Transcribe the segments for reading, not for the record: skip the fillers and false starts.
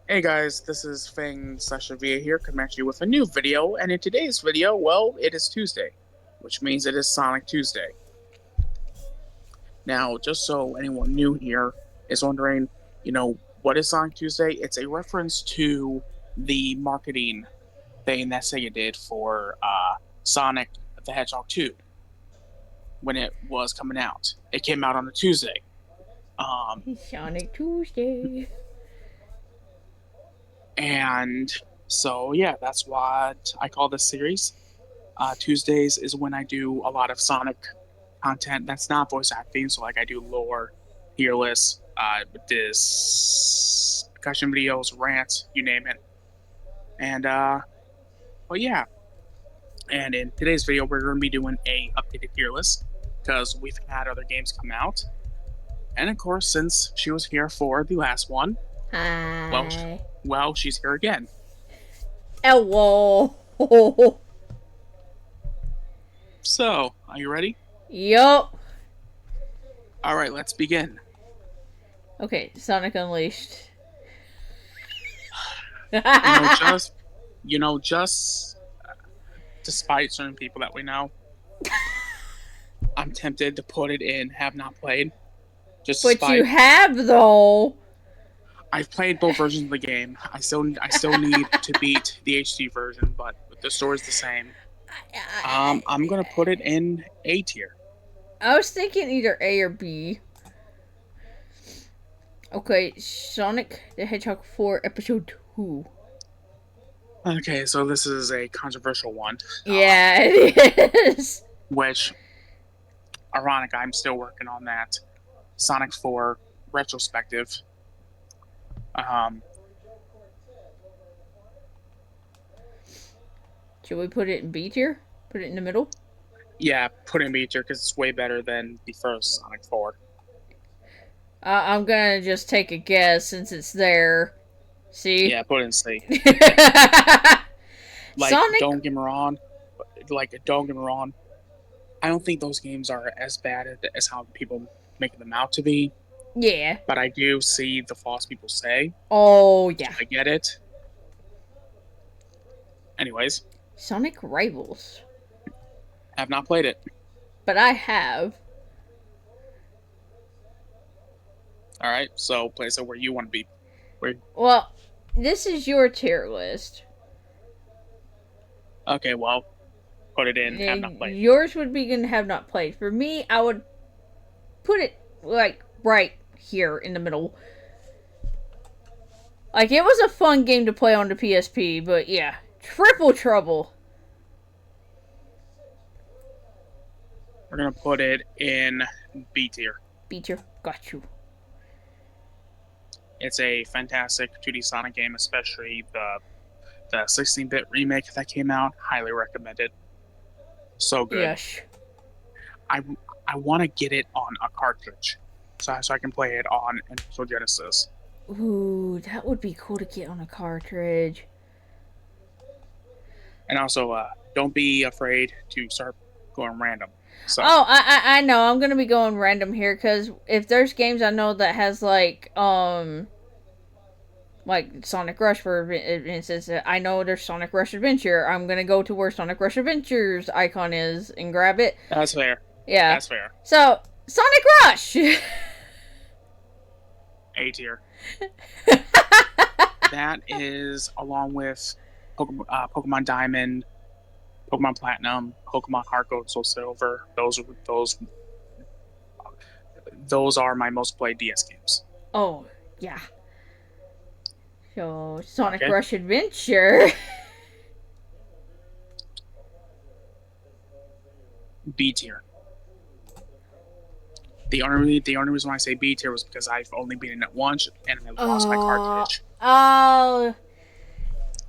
Hey guys, this is Fang Via here, coming at you with a new video, and in today's video, well, it is Tuesday, which means it is Sonic Tuesday. Now, just so anyone new here is wondering, what is Sonic Tuesday? It's a reference to the marketing thing that Sega did for Sonic the Hedgehog 2 when it was coming out. It came out on a Tuesday. Um, Sonic Tuesday. and so, yeah, that's what I call this series. Tuesdays is when I do a lot of Sonic content that's not voice acting. So like I do lore, Tierlist, discussion videos, rants, you name it. And but yeah. And in today's video, we're going to be doing a updated tier list because we've had other games come out. And of course, since she was here for the last one, well, Hi. well, she's here again. Hello. So, are you ready? Yup. All right, let's begin. Okay, Sonic Unleashed. You know, just just despite certain people that we know, I'm tempted to put it in have not played. Just But you despite have though. I've played both versions of the game. I still need to beat the HD version, but the story's the same. I'm gonna put it in A tier. I was thinking either A or B. Okay, Sonic the Hedgehog 4 Episode 2. Okay, so this is a controversial one, Yeah, it is. which ironic. I'm still working on that Sonic 4 retrospective. Um, Should we put it in B tier? Put it in the middle? yeah, put it in B tier because it's way better than the first Sonic 4. I'm gonna just take a guess since it's there. See? Yeah, put it in C. Like, Sonic. don't get me wrong. I don't think those games are as bad as how people make them out to be, Yeah. but I do see the false people say. Oh, So yeah. I get it. Anyways, Sonic Rivals. I have not played it. But I have. All right, so place it where you want to be. Where? Well, this is your tier list. Okay, well, put it in. Have not played. Yours would be gonna have not played. For me, I would put it like right here in the middle. Like it was a fun game to play on the PSP, but yeah, Triple Trouble. We're gonna put it in B tier. Beat you, got you. It's a fantastic 2D Sonic game, especially the 16-bit remake that came out. Highly recommend it. So good. Yes. I I want to get it on a cartridge, so I can play it on Nintendo Genesis. Ooh, that would be cool to get on a cartridge. And also, don't be afraid to start going random. So Oh, I know. I'm gonna be going random here because if there's games I know that has like Sonic Rush for instance, I know there's Sonic Rush Adventure. I'm gonna go to where Sonic Rush Adventure's icon is and grab it. that's fair. Yeah. That's fair. So Sonic Rush. A tier. That is along with Pokemon Diamond, Pokemon Platinum, Pokemon Heart Gold, Soul Silver. Those are my most played DS games. Oh yeah. So Sonic Okay, Rush Adventure. B tier. The only reason why I say B tier was because I've only beaten it once and I lost my Oh. cartridge. Oh.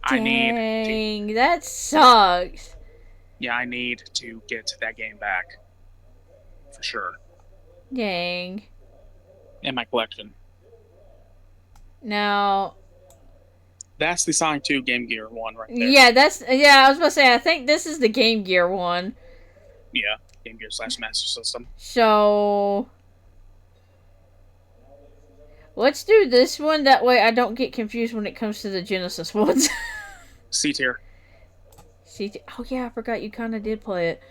I need to Dang. That sucks. yeah, I need to get that game back for sure Dang. in my collection. Now. That's the Sonic 2 Game Gear one right there. Yeah, I was about to say. I think this is the Game Gear one. Yeah, Game Gear / Master System. So Let's do this one. That way I don't get confused when it comes to the Genesis ones. C tier. Oh yeah, I forgot you kind of did play it.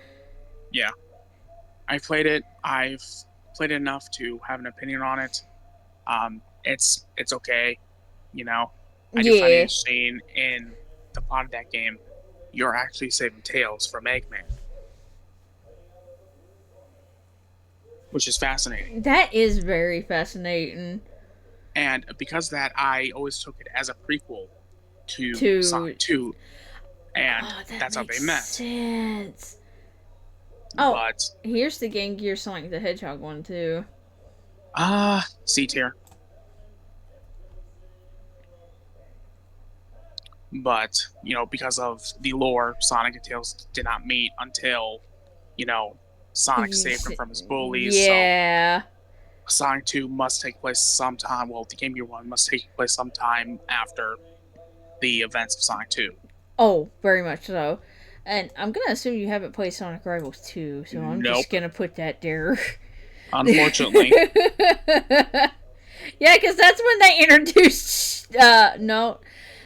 Yeah, I played it. I've played it enough to have an opinion on it. It's okay. You know, I do find it Yeah. interesting in the plot of that game. You're actually saving Tails from Eggman, which is fascinating. That is very fascinating. And because of that, I always took it as a prequel to To Sonic 2, and Oh, that that's how makes they met. sense. Oh, But here's the Game Gear Sonic the Hedgehog one too. C tier. But because of the lore, Sonic and Tails did not meet until you know Sonic saved him from his bullies. So Yeah. Sonic 2 must take place sometime. Well, the Game Gear one must take place sometime after the events of Sonic 2. Oh, very much so. And I'm gonna assume you haven't played Sonic Rivals 2, so I'm just Nope. gonna put that there. Unfortunately. Yeah, because that's when they introduced. No,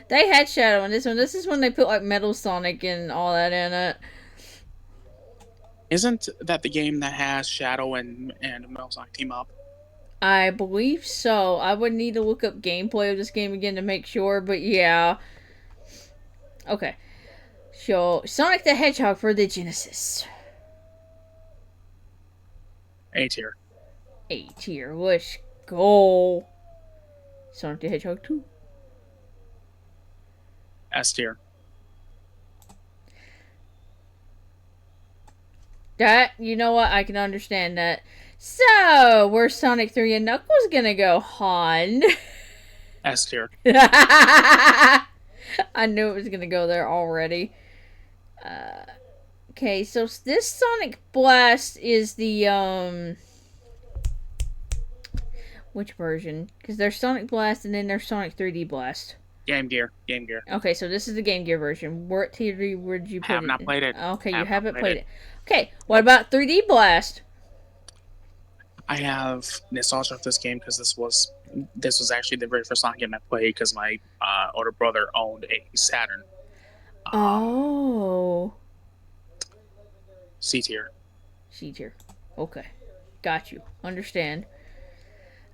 they had Shadow in this one. This is when they put like Metal Sonic and all that in it. Isn't that the game that has Shadow and Metal Sonic team up? I believe so. I would need to look up gameplay of this game again to make sure, but yeah. Okay. So, Sonic the Hedgehog for the Genesis. A tier. A tier. Let's go. Sonic the Hedgehog 2. S tier. That, you know what? I can understand that. So, where's Sonic 3 and Knuckles gonna go, hon? S tier. I knew it was gonna go there already. Okay, so this Sonic Blast is the, which version? Because there's Sonic Blast and then there's Sonic 3D Blast. Game Gear. Game Gear. Okay, so this is the Game Gear version. What tier would you put Have it not in? played it. Okay, you Have not haven't played played it. it. Okay, what about 3D Blast? I have nostalgia of this game because this was actually the very first Sonic game I played because my older brother owned a Saturn. Um, Oh. C tier. C tier. Okay. Got you. Understand.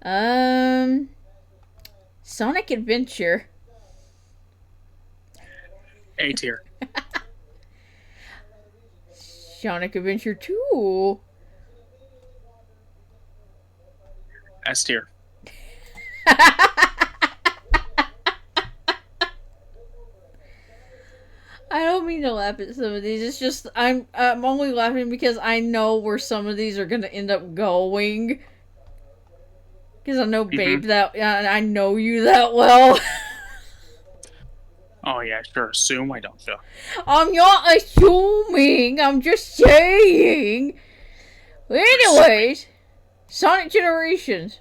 Um Sonic Adventure. A tier. Sonic Adventure 2. S tier. I don't mean to laugh at some of these. It's just I'm only laughing because I know where some of these are gonna end up going. Because I know Mm-hmm. Babe that I know you that well. Oh yeah, sure. Assume I don't you? I'm not assuming. I'm just saying. Anyways, Sonic Generations.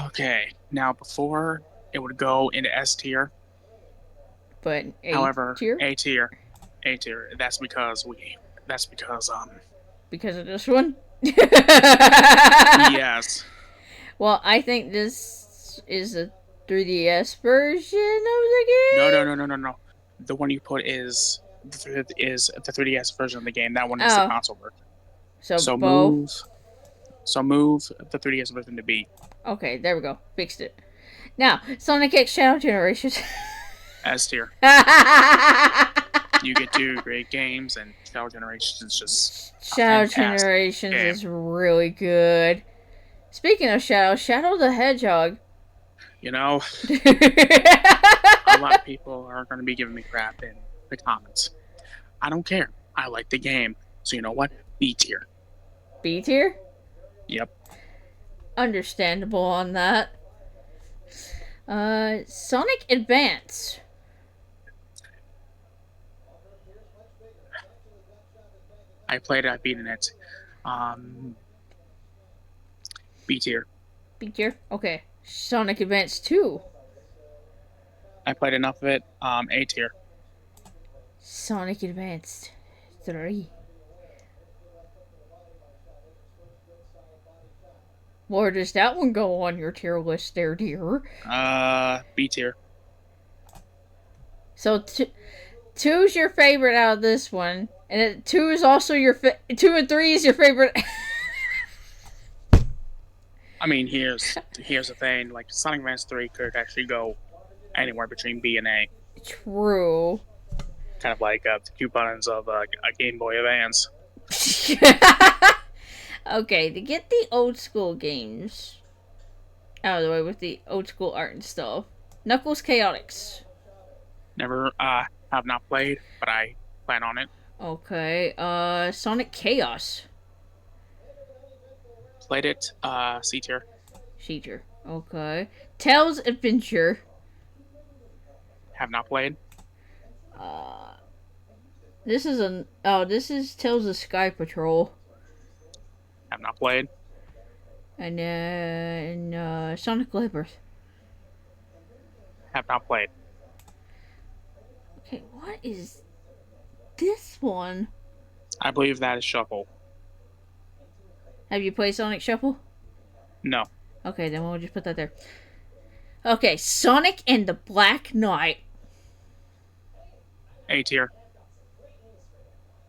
Okay. Now before it would go into S tier. But A However, tier A tier. A tier. That's because because of this one. yes. Well, I think this is a 3DS version of the No, no, game. no, no, no, no. The one you put is the 3DS version of the game. That one is the Oh, console version. so So both. move the 3DS version to B. Okay, there we go. Fixed it. Now, Sonic X Shadow Generations. S tier. You get two great games, and Shadow Generations is just a Shadow fantastic Generations game. is really good. Speaking of Shadow, Shadow the Hedgehog. You know, a lot of people are going to be giving me crap in the comments. I don't care. I like the game. So you know what? B tier. B tier? Yep. Understandable on that. Sonic Advance. I played it. I've beaten it. Um, B tier. B tier? Okay. Sonic Advance 2. I played enough of it. A tier. Sonic Advance 3. Where does that one go on your tier list there, dear? B tier. So two's your favorite out of this one, and two is also your two and three is your favorite. I mean, here's the thing. Like Sonic Advance 3 could actually go anywhere between B and A. True. Kind of like the two buttons of a Game Boy Advance. Okay, to get the old school games out of the way with the old school art and stuff. Knuckles Chaotix. Never have not played, but I plan on it. Okay, Sonic Chaos. Played it, C tier. Sheeter. Okay. Tails Adventure. Have not played. Uh, this is Tails of Sky Patrol. Have not played. And then, Sonic Labyrinth. Have not played. Okay, what is this one? I believe that is Shuffle. Have you played Sonic Shuffle? No. Okay, then we'll just put that there. Okay, Sonic and the Black Knight. A tier.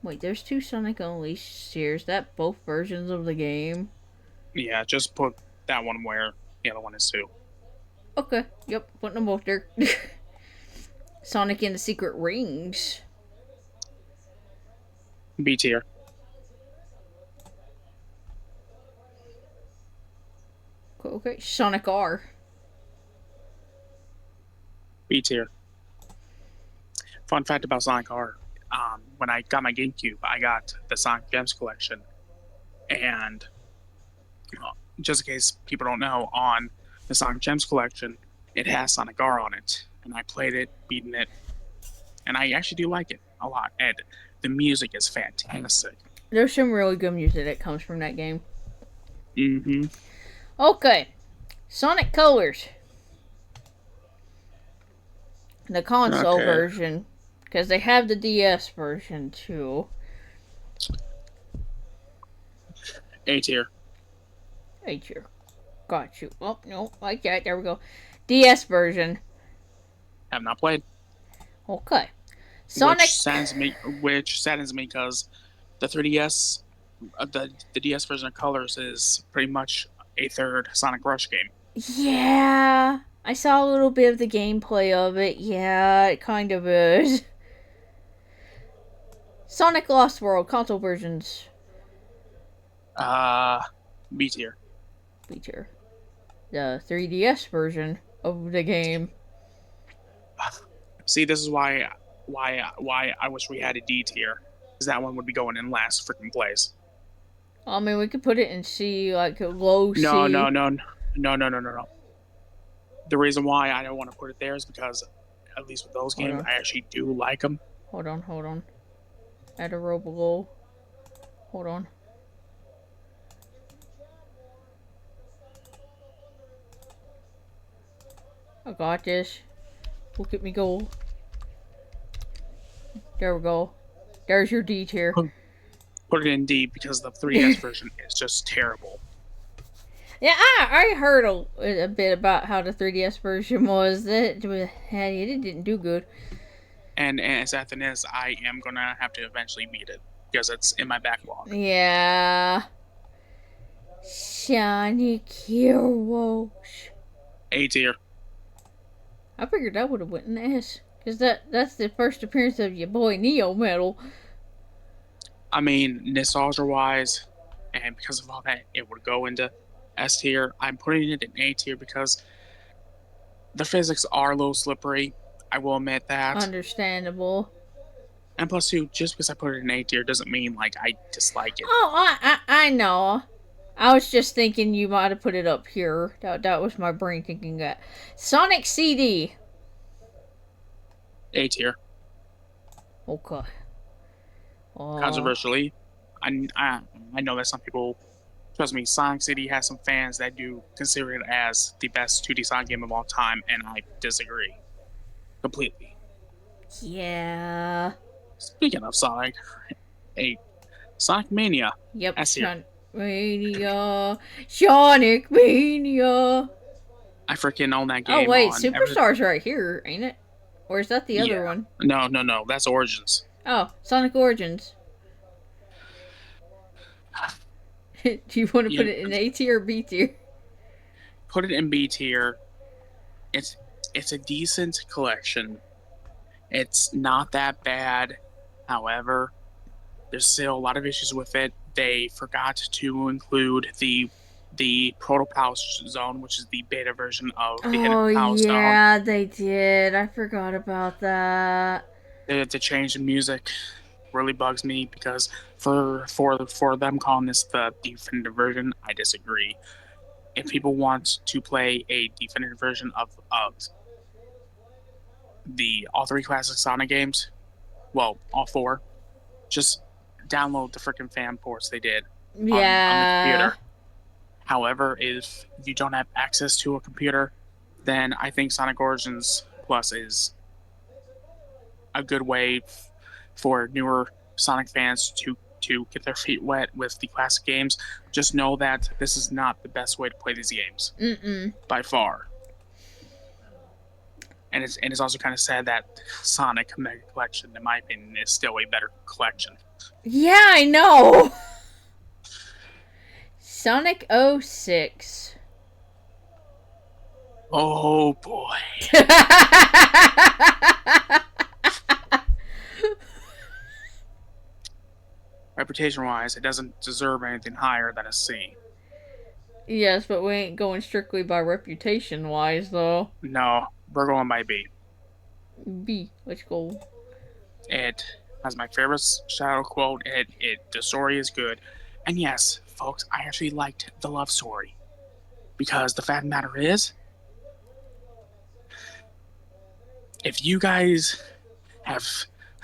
Wait, there's two Sonic Unleashed tiers. That both versions of the game? Yeah, just put that one where the other one is too. Okay, yep, putting them both there. Sonic and the Secret Rings. B tier. Okay, Sonic R. B tier. Fun fact about Sonic R. When I got my GameCube, I got the Sonic Gems collection. And just in case people don't know, on the Sonic Gems collection, it has Sonic R on it. And I played it, beaten it, and I actually do like it a lot. And the music is fantastic. There's some really good music that comes from that game. Mm-hmm. Okay, Sonic Colors. The console version. Because they have the DS version too. A tier. A tier. Got you. Oh, no, like that. There we go. DS version. Have not played. Okay. Sonic. Which saddens me because the 3DS, the DS version of Colors is pretty much a third Sonic Rush game. Yeah. I saw a little bit of the gameplay of it. Yeah, it kind of is. Sonic Lost World console versions. B tier. B tier. The 3DS version of the game. See, this is why I wish we had a D tier, because that one would be going in last freaking place. I mean, we could put it in C, like low C. No. The reason why I don't want to put it there is because, at least with those games, I actually do like them. Hold on. Add a row below. Hold on. I got this. Look at me go. There we go. There's your D tier. Put it in D because the 3DS version is just terrible. Yeah, I heard a bit about how the 3DS version was. It didn't do good. And as that thing is, I am gonna have to eventually beat it because it's in my backlog. Yeah. Sonic Heroes. A tier. I figured that would have went in S. Because that's the first appearance of your boy Neo Metal. I mean, nostalgia-wise, and because of all that, it would go into S tier. I'm putting it in A tier because the physics are a little slippery. I will admit that. Understandable. And plus, too, just because I put it in A tier doesn't mean like I dislike it. Oh, I know. I was just thinking you might have put it up here. That was my brain thinking that. Sonic CD. A tier. Okay. Controversially, I know that some people, trust me, Sonic CD has some fans that do consider it as the best 2D Sonic game of all time, and I disagree completely. Yeah. Speaking of Sonic, Sonic Mania. Yep. S tier. Mania. Sonic Mania. I freaking own that Oh, game wait. on every. Superstar's right here, ain't it? Or is that the Yeah. other one? No, no, no. That's Origins. Oh, Sonic Origins. Do you want to put You it in A tier or B tier? put it in B tier. It's it's a decent collection. It's not that bad. However, there's still a lot of issues with it. They forgot to include the Proto Power Zone, which is the beta version of the Hidden Oh, Power Stone. yeah, they did. I forgot about that. To change the music really bugs me because for them calling this the definitive version, I disagree. If people want to play a definitive version of the all three classic Sonic games, well, all four, just download the freaking fan ports they did on the Yeah. computer. However, if you don't have access to a computer, then I think Sonic Origins Plus is a good way for newer Sonic fans to get their feet wet with the classic games. Just know that this is not the best way to play these games Mm-mm. by far. And it's also kind of sad that Sonic Mega Collection, in my opinion, is still a better collection. Yeah, I know. Sonic 06. Oh boy. Reputation wise, it doesn't deserve anything higher than a C. Yes, but we ain't going strictly by reputation wise, though. No, we're going by B. B. Let's go. It has my favorite shadow quote. The story is good. And yes, folks, I actually liked the love story. Because the fact of the matter is, if you guys have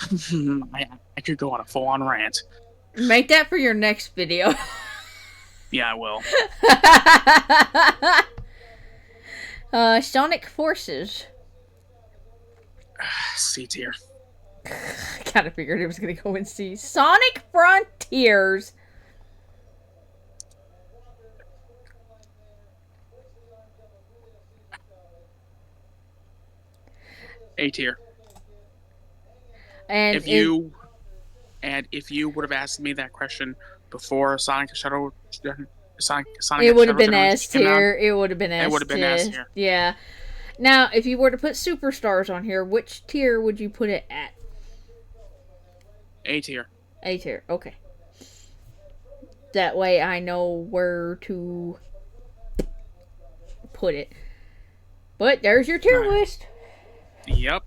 I could go on a full-on rant. Make that for your next video. Yeah, I will. Sonic Forces. C tier. Kinda figured it was gonna go in C. Sonic Frontiers. A tier. And if you would have asked me that question before Sonic it would have Shadow been Generation S came out, tier. It would have been it S would have been S tier. tier. Yeah. Now, if you were to put Superstars on here, which tier would you put it at? A tier. A tier. Okay. That way I know where to put it. But there's your tier list. Yep.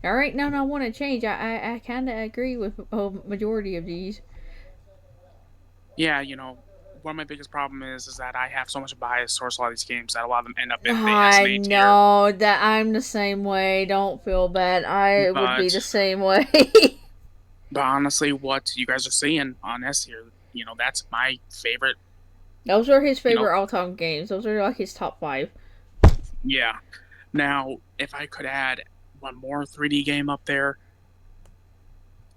All right, now I want to change. I kind of agree with a majority of these. Yeah, one of my biggest problems is that I have so much bias towards a lot of these games that a lot of them end up in the S and I A tier. know that I'm the same way. Don't feel bad. I would be the same way. But honestly, what you guys are seeing on S tier, that's my favorite. Those are his favorite all-time games. Those are like his top 5. Yeah. Now, if I could add one more 3D game up there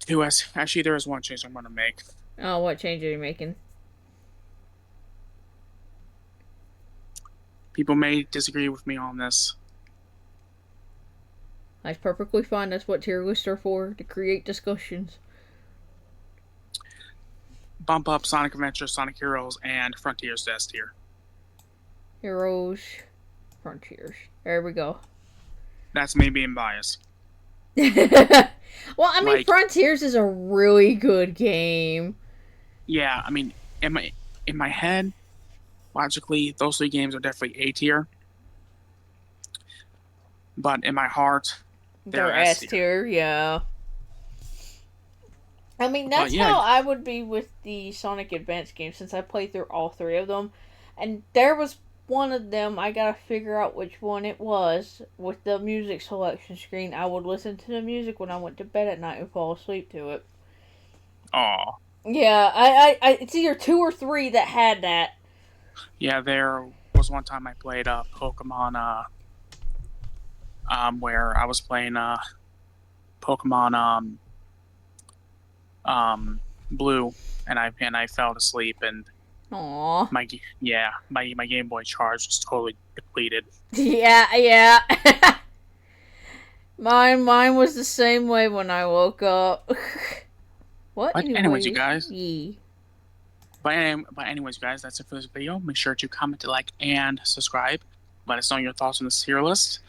to S, actually, there is one change I'm going to make. Oh, what change are you making? People may disagree with me on this. That's perfectly fine. That's what tier lists are for, to create discussions. Bump up Sonic Adventure, Sonic Heroes, and Frontiers to S tier. Heroes, Frontiers. There we go. That's me being biased. Well, I mean, Frontiers is a really good game. Yeah, I mean, in my head, logically, those 3 games are definitely A tier. But in my heart, they're S tier. Yeah. I mean, that's how I would be with the Sonic Advance games, since I played through all 3 of them. And there was one of them, I gotta figure out which one it was, with the music selection screen. I would listen to the music when I went to bed at night and fall asleep to it. Aw. Yeah, I it's either 2 or 3 that had that. Yeah, there was one time I played Pokemon, where I was playing Pokemon blue, and I fell asleep, and Aw. my Game Boy charge was totally depleted. Yeah, yeah. Mine was the same way when I woke up. What But anyways, you anyways? guys. Ye. But anyways, guys, that's it for this video. Make sure to comment, like, and subscribe. Let us know your thoughts on this tier list.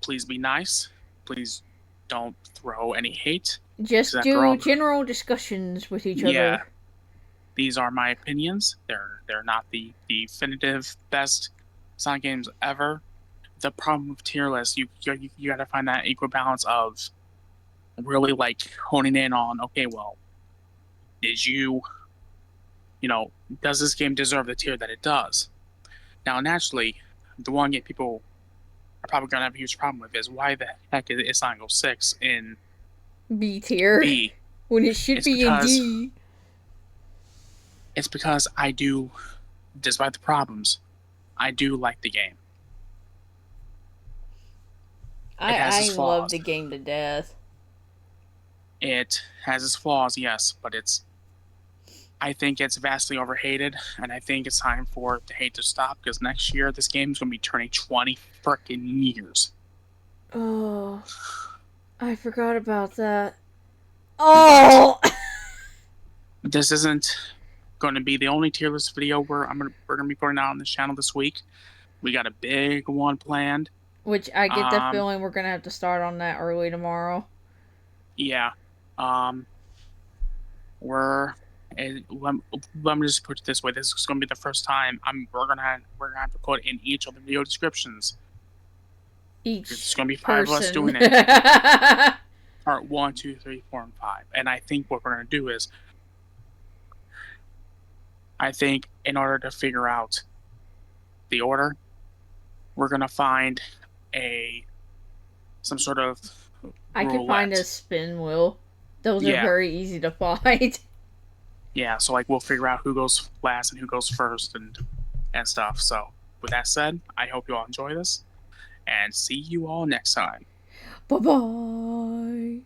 Please be nice. Please don't throw any hate. Because Just after do all, general discussions with each yeah, other. these are my opinions. They're not the definitive best Sonic games ever. The problem with tier lists, you got to find that equal balance of really like honing in on, okay, well, did does this game deserve the tier that it does? Now, naturally, the one game people are probably going to have a huge problem with is why the heck is Sonic 06 in B tier. B? When it should It's be in because D. it's because I do, despite the problems, I do like the game. It has its I love flaws. the game to death. It has its flaws, yes, but I think it's vastly overhated, and I think it's time for the hate to stop because next year this game is going to be turning 20 freaking years. Oh, I forgot about that. Oh! This isn't going to be the only tier list video we're going to be putting out on this channel this week. We got a big one planned. Which I get the Um, feeling we're gonna have to start on that early tomorrow. yeah. Um, we're let me just put it this way: this is going to be the first time we're gonna have to put in each of the video descriptions. It's Each going to be 5 of us person. doing it. Part 1, 2, 3, 4, and 5. And I think what we're going to do is, I think in order to figure out the order, we're going to find some sort of I can find a roulette. spin wheel. Those are Yeah, very easy to find. yeah. So like we'll figure out who goes last and who goes first and stuff. So with that said, I hope you all enjoy this and see you all next time. Bye bye.